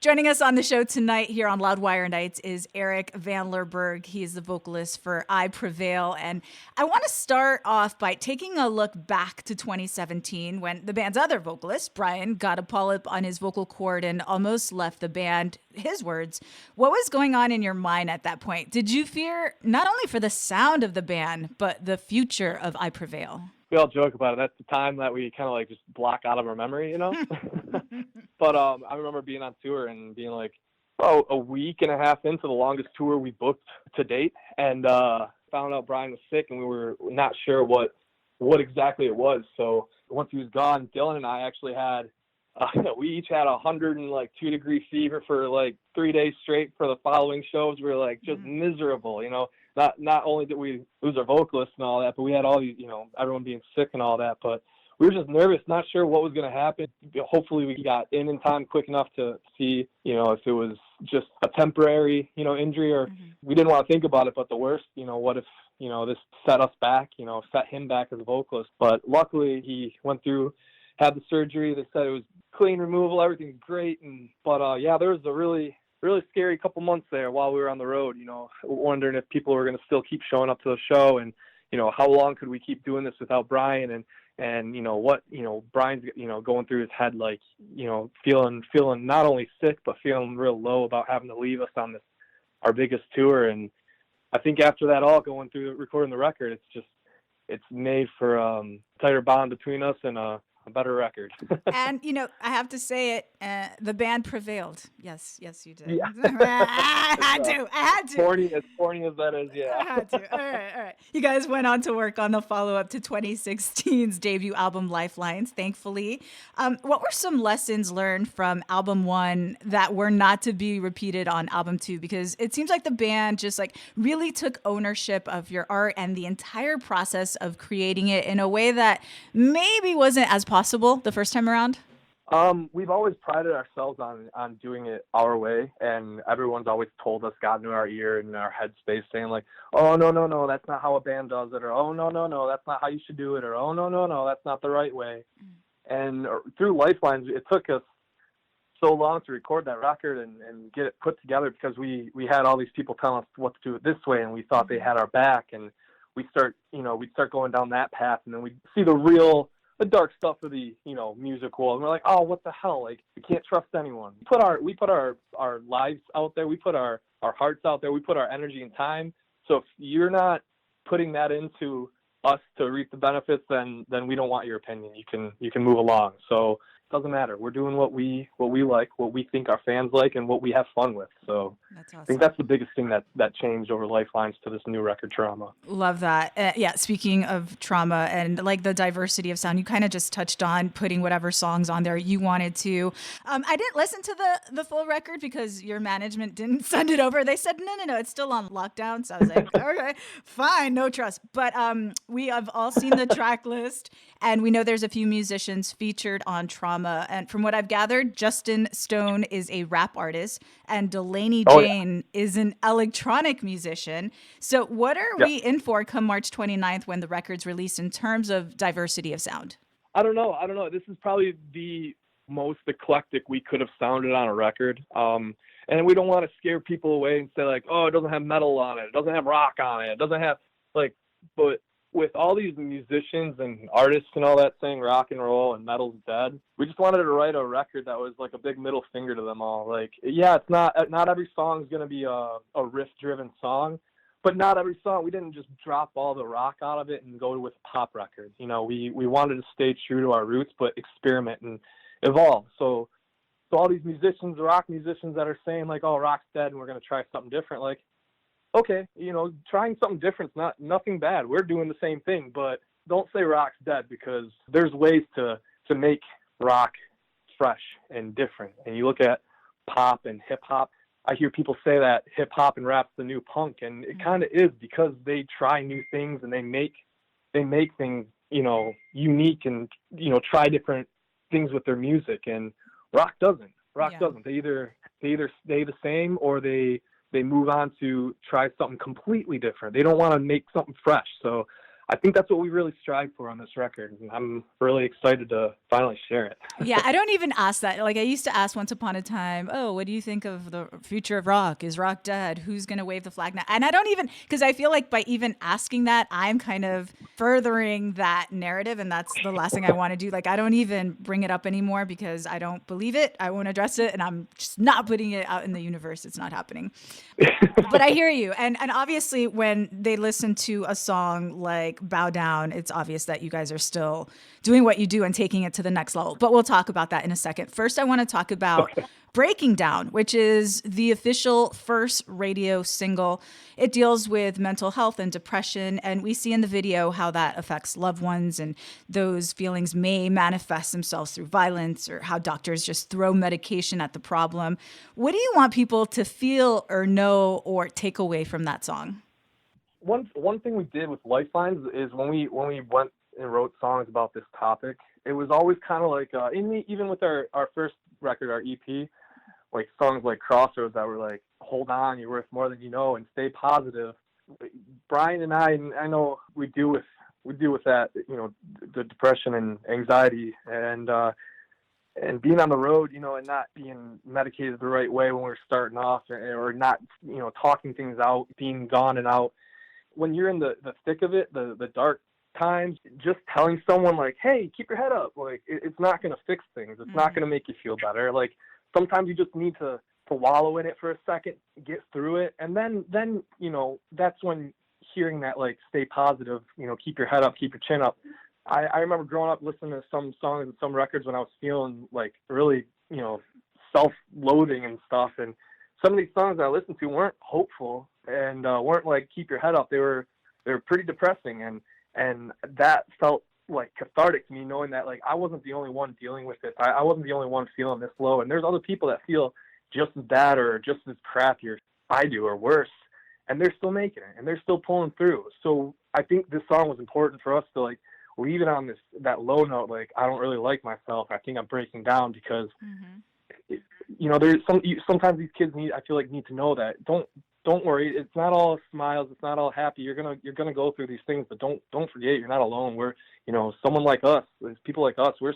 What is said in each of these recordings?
Joining us on the show tonight here on Loudwire Nights is Eric Vanlerberghe. He is the vocalist for I Prevail. And I want to start off by taking a look back to 2017 when the band's other vocalist, Brian, got a polyp on his vocal cord and almost left the band. His words. What was going on in your mind at that point? Did you fear not only for the sound of the band, but the future of I Prevail? We all joke about it. That's the time that we kind of like just block out of our memory, But I remember being on tour and being like, a week and a half into the longest tour we booked to date, and found out Brian was sick, and we were not sure what exactly it was. So once he was gone, Dylan and I actually had we each had 102-degree fever for like 3 days straight for the following shows. We were like just miserable, Not only did we lose our vocalist and all that, but we had all these, everyone being sick and all that. But we were just nervous, not sure what was going to happen. Hopefully we got in time quick enough to see, if it was just a temporary, injury, or we didn't want to think about it. But the worst, what if, this set us back, set him back as a vocalist. But luckily he went through, had the surgery. They said it was clean removal, everything's great. But there was a really scary couple months there while we were on the road, wondering if people were going to still keep showing up to the show, and, how long could we keep doing this without Brian, and what, Brian's, going through his head, like, feeling not only sick, but feeling real low about having to leave us on our biggest tour. And I think after that all, going through recording the record, it's made for a tighter bond between us and a better record. And, I have to say it, the band prevailed. Yes, you did. Yeah. I had to. As corny as that is, yeah. I had to. All right. You guys went on to work on the follow-up to 2016's debut album, Lifelines, thankfully. What were some lessons learned from album 1 that were not to be repeated on album 2? Because it seems like the band just really took ownership of your art and the entire process of creating it in a way that maybe wasn't as possible the first time around. We've always prided ourselves on doing it our way, and everyone's always told us, got into our ear and our headspace, saying like, oh, no, that's not how a band does it, or oh, no, that's not how you should do it, or oh, no, that's not the right way. And through Lifelines, it took us so long to record that record and get it put together, because we had all these people telling us what to do it this way, and we thought they had our back, and we'd start going down that path, and then we'd see the dark stuff of the, music world. And we're like, oh, what the hell? Like, we can't trust anyone. We put our lives out there. We put our hearts out there. We put our energy and time. So if you're not putting that into us to reap the benefits, then we don't want your opinion. You can move along. So it doesn't matter. We're doing what we like, what we think our fans like, and what we have fun with. So that's awesome. I think that's the biggest thing that changed over Lifelines to this new record, Trauma. Love that. Speaking of Trauma and like the diversity of sound, you kind of just touched on putting whatever songs on there you wanted to. I didn't listen to the full record because your management didn't send it over. They said, no, it's still on lockdown. So I was like, okay, fine, no trust. But we have all seen the track list, and we know there's a few musicians featured on Trauma. And from what I've gathered, Justin Stone is a rap artist, and Delaney Jane is an electronic musician. So what are we in for come March 29th when the record's released in terms of diversity of sound? I don't know. This is probably the most eclectic we could have sounded on a record. And we don't want to scare people away and say like, oh, it doesn't have metal on it. It doesn't have rock on it. It doesn't have but with all these musicians and artists and all that saying rock and roll and metal's dead, we just wanted to write a record that was like a big middle finger to them all. Like, yeah, it's not every song is going to be a riff-driven song, but not every song. We didn't just drop all the rock out of it and go with a pop record. We wanted to stay true to our roots, but experiment and evolve. So all these musicians, rock musicians that are saying like, oh, rock's dead and we're going to try something different, like, okay, trying something different is nothing bad. We're doing the same thing, but don't say rock's dead, because there's ways to make rock fresh and different. And you look at pop and hip hop, I hear people say that hip hop and rap's the new punk, and it kind of is, because they try new things and they make things, unique, and, try different things with their music. And rock doesn't. They either stay the same, or they move on to try something completely different. They don't want to make something fresh. So I think that's what we really strive for on this record. And I'm really excited to finally share it. Yeah, I don't even ask that. Like I used to ask once upon a time, oh, what do you think of the future of rock? Is rock dead? Who's going to wave the flag now? And I don't even, because I feel like by even asking that, I'm kind of furthering that narrative. And that's the last thing I want to do. Like I don't even bring it up anymore because I don't believe it. I won't address it. And I'm just not putting it out in the universe. It's not happening. But I hear you. And obviously when they listen to a song like Bow Down, it's obvious that you guys are still doing what you do and taking it to the next level. But we'll talk about that in a second. First, I want to talk about Breaking Down, which is the official first radio single. It deals with mental health and depression, and we see in the video how that affects loved ones, and those feelings may manifest themselves through violence or how doctors just throw medication at the problem. What do you want people to feel or know or take away from that song? One thing we did with Lifelines is when we went and wrote songs about this topic, it was always kind of like even with our first record, our EP, like songs like Crossroads that were like, hold on, you're worth more than you know, and stay positive. Brian and I know we deal with that, you know, the depression and anxiety and being on the road, you know, and not being medicated the right way when we're starting off, or not, you know, talking things out, being gone and out. When you're in the thick of it, the dark times, just telling someone like, hey, keep your head up, like it's not going to fix things. It's not going to make you feel better. Like sometimes you just need to wallow in it for a second, get through it. And then, you know, that's when hearing that, like, stay positive, you know, keep your head up, keep your chin up. I remember growing up listening to some songs and some records when I was feeling like really, you know, self-loathing and stuff. And some of these songs that I listened to weren't hopeful and weren't like keep your head up. They were pretty depressing, and that felt like cathartic to me, knowing that like I wasn't the only one dealing with it. I wasn't the only one feeling this low, and there's other people that feel just as bad or just as crappy as I do or worse, and they're still making it and they're still pulling through. So I think this song was important for us to like leave it on that low note. Like, I don't really like myself. I think I'm breaking down because you know, sometimes these kids need to know that don't worry. It's not all smiles. It's not all happy. You're gonna go through these things, but don't forget you're not alone. We're, you know, someone like us, people like us, we're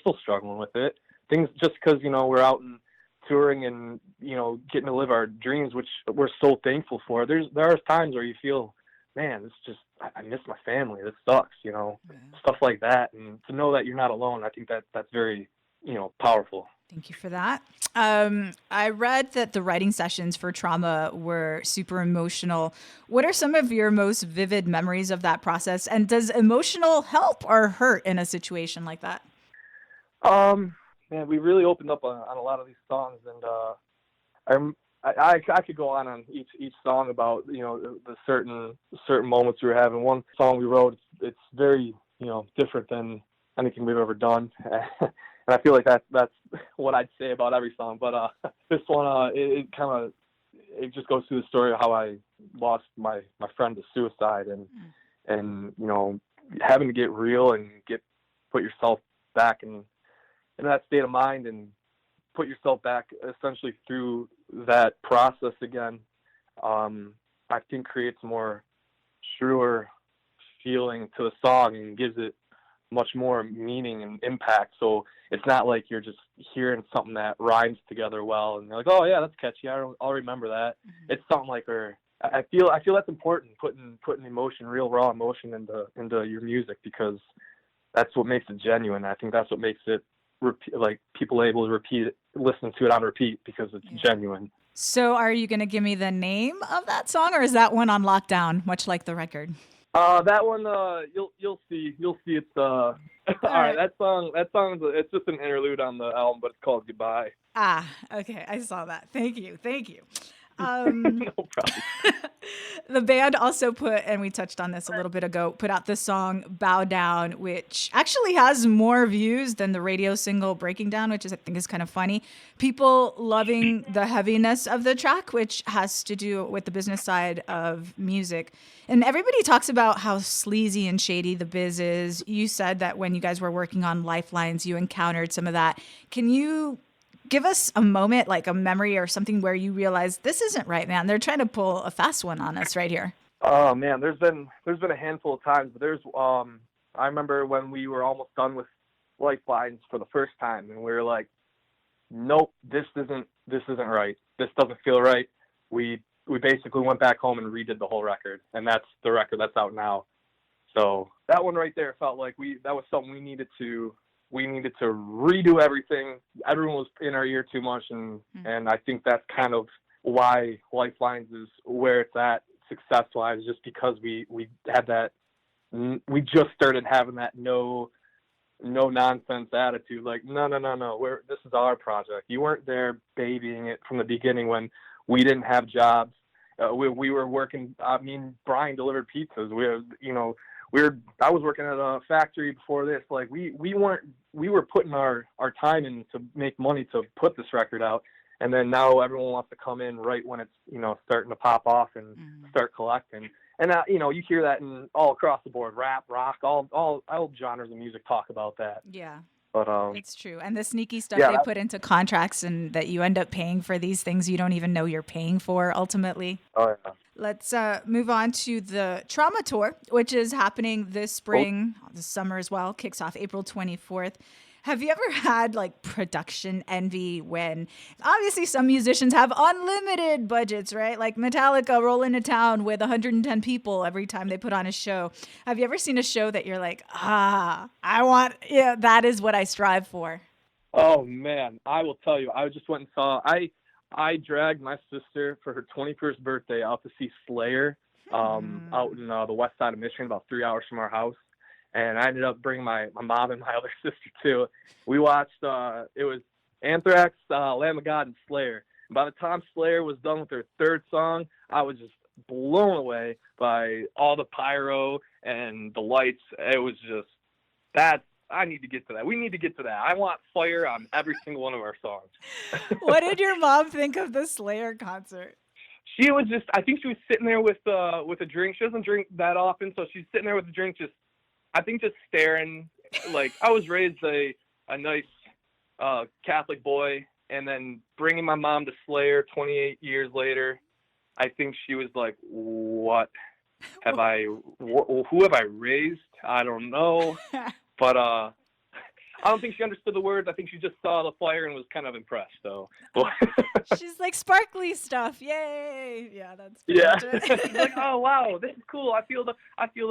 still struggling with it. Things just because, you know, we're out and touring and, you know, getting to live our dreams, which we're so thankful for. There are times where you feel, man, it's just, I miss my family. This sucks, you know, stuff like that. And to know that you're not alone, I think that's very, you know, powerful. Thank you for that. I read that the writing sessions for Trauma were super emotional. What are some of your most vivid memories of that process? And does emotional help or hurt in a situation like that? Man, we really opened up on a lot of these songs, and I could go on each song about, you know, the certain moments we were having. One song we wrote, it's very, you know, different than anything we've ever done. And I feel like that's what I'd say about every song. But this one, it just goes through the story of how I lost my friend to suicide, and you know, having to get real and put yourself back in that state of mind and put yourself back essentially through that process again. I think creates more truer feeling to the song and gives it much more meaning and impact. So it's not like you're just hearing something that rhymes together well and you're like, oh yeah, that's catchy, I'll remember that. It's something like, I feel that's important, putting emotion, real raw emotion into your music, because that's what makes it genuine. I think that's what makes it like people able to repeat it, listen to it on repeat, because it's genuine. So are you going to give me the name of that song, or is that one on lockdown, much like the record? That one, you'll see it's, all right, that song, it's just an interlude on the album, but it's called Goodbye. Okay. I saw that. Thank you. No problem. The band also and we touched on this a little bit ago, put out the song Bow Down, which actually has more views than the radio single Breaking Down, which I think is kind of funny. People loving the heaviness of the track, which has to do with the business side of music. And everybody talks about how sleazy and shady the biz is. You said that when you guys were working on Lifelines, you encountered some of that. Can you give us a moment, like a memory or something where you realize this isn't right, man? They're trying to pull a fast one on us right here. Oh man, there's been a handful of times, but I remember when we were almost done with Lifelines for the first time, and we were like, nope, this isn't right. This doesn't feel right. We basically went back home and redid the whole record, and that's the record that's out now. So that one right there felt like that was something we needed to redo everything. Everyone was in our ear too much, and I think that's kind of why Lifelines is where it's at success-wise, just because we had that. We just started having that no nonsense attitude. Like, no. This is our project. You weren't there babying it from the beginning when we didn't have jobs. We were working. I mean, Brian delivered pizzas. I was working at a factory before this. Like, we were putting our time in to make money to put this record out. And then now everyone wants to come in right when it's, starting to pop off and start collecting. And, you hear that all across the board, rap, rock, all genres of music talk about that. Yeah. But it's true. And the sneaky stuff they put into contracts, and that you end up paying for these things you don't even know you're paying for ultimately. Oh, yeah. Let's move on to the Trauma Tour, which is happening this spring, this summer as well, kicks off April 24th. Have you ever had like production envy when obviously some musicians have unlimited budgets, right? Like Metallica roll into town with 110 people every time they put on a show. Have you ever seen a show that you're like, that is what I strive for? Oh man, I will tell you, I just went and saw, I dragged my sister for her 21st birthday out to see Slayer out in the west side of Michigan, about 3 hours from our house. And I ended up bringing my mom and my other sister too. We watched, it was Anthrax, Lamb of God, and Slayer. And by the time Slayer was done with their third song, I was just blown away by all the pyro and the lights. It was just, I need to get to that. We need to get to that. I want fire on every single one of our songs. What did your mom think of the Slayer concert? She was just, I think she was sitting there with a drink. She doesn't drink that often, so she's sitting there with a drink just staring. Like, I was raised a nice Catholic boy, and then bringing my mom to Slayer 28 years later, I think she was like, what who have I raised? I don't know. But I don't think she understood the words. I think she just saw the flyer and was kind of impressed. So she's like, sparkly stuff, yay! Yeah, that's She's like, oh wow, this is cool. I feel the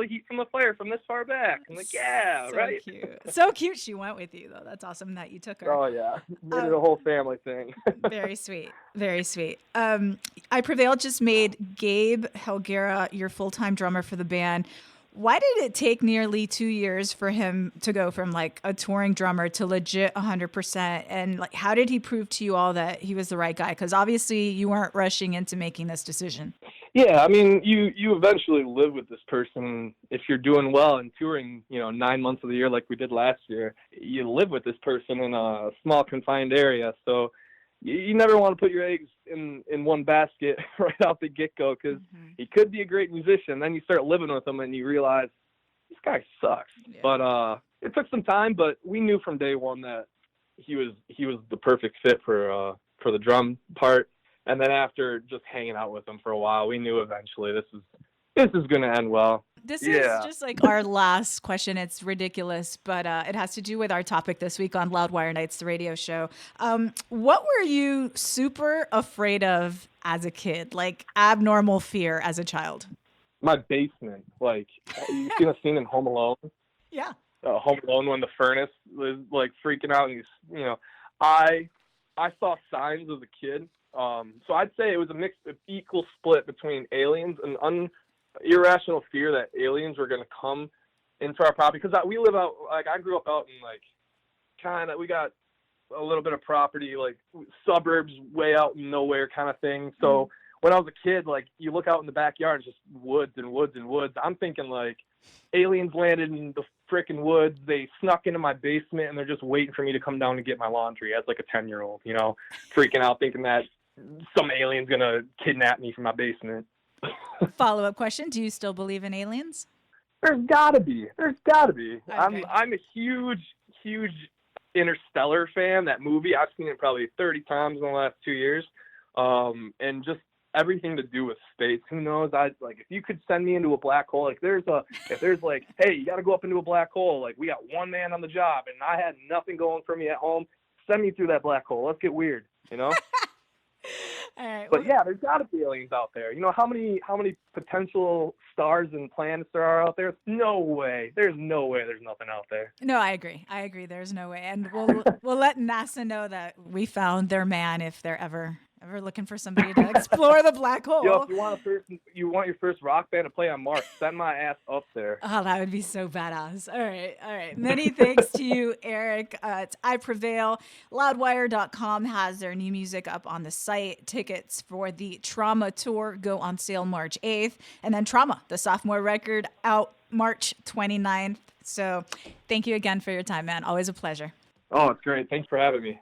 heat from the flare from this far back. I'm like, yeah, so right. Cute. So cute. She went with you though. That's awesome that you took her. Oh yeah, made it a whole family thing. Very sweet, very sweet. I Prevail just made Gabe Helguera your full-time drummer for the band. Why did it take nearly 2 years for him to go from like a touring drummer to legit 100%? And like, how did he prove to you all that he was the right guy? Because obviously you weren't rushing into making this decision. Yeah, I mean, you eventually live with this person if you're doing well and touring, 9 months of the year like we did last year. You live with this person in a small confined area, so you never want to put your eggs in one basket right off the get-go, because he could be a great musician. Then you start living with him and you realize this guy sucks. Yeah. But it took some time, but we knew from day one that he was the perfect fit for the drum part. And then after just hanging out with him for a while, we knew eventually this is going to end well. This is just like our last question. It's ridiculous, but it has to do with our topic this week on Loudwire Nights, the radio show. What were you super afraid of as a kid? Like abnormal fear as a child? My basement. Like, you seen a scene in Home Alone? Yeah. Home Alone when the furnace was like freaking out, and I saw signs as a kid. So I'd say it was a mixed, equal split between aliens and irrational fear that aliens were going to come into our property. Because we live out, like, I grew up out in, like, we got a little bit of property, like, suburbs way out in nowhere kind of thing. So when I was a kid, like, you look out in the backyard, it's just woods and woods and woods. I'm thinking, like, aliens landed in the frickin' woods. They snuck into my basement, and they're just waiting for me to come down and get my laundry as, like, a 10-year-old, freaking out, thinking that some alien's going to kidnap me from my basement. Follow-up question. Do you still believe in aliens? There's gotta be. Okay. I'm a huge Interstellar fan. That movie, I've seen it probably 30 times in the last 2 years. And just everything to do with space. Who knows? If you could send me into a black hole, like if there's like, hey, you got to go up into a black hole. Like, we got one man on the job and I had nothing going for me at home. Send me through that black hole. Let's get weird, you know? All right. But yeah, there's got to be aliens out there. You know how many potential stars and planets there are out there? No way. There's no way there's nothing out there. No, I agree. There's no way. And we'll let NASA know that we found their man if they're ever looking for somebody to explore the black hole. Yo, if you want your first rock band to play on Mars, send my ass up there. Oh, that would be so badass. All right. Many thanks to you, Eric. It's I Prevail. Loudwire.com has their new music up on the site. Tickets for the Trauma Tour go on sale March 8th. And then Trauma, the sophomore record, out March 29th. So thank you again for your time, man. Always a pleasure. Oh, it's great. Thanks for having me.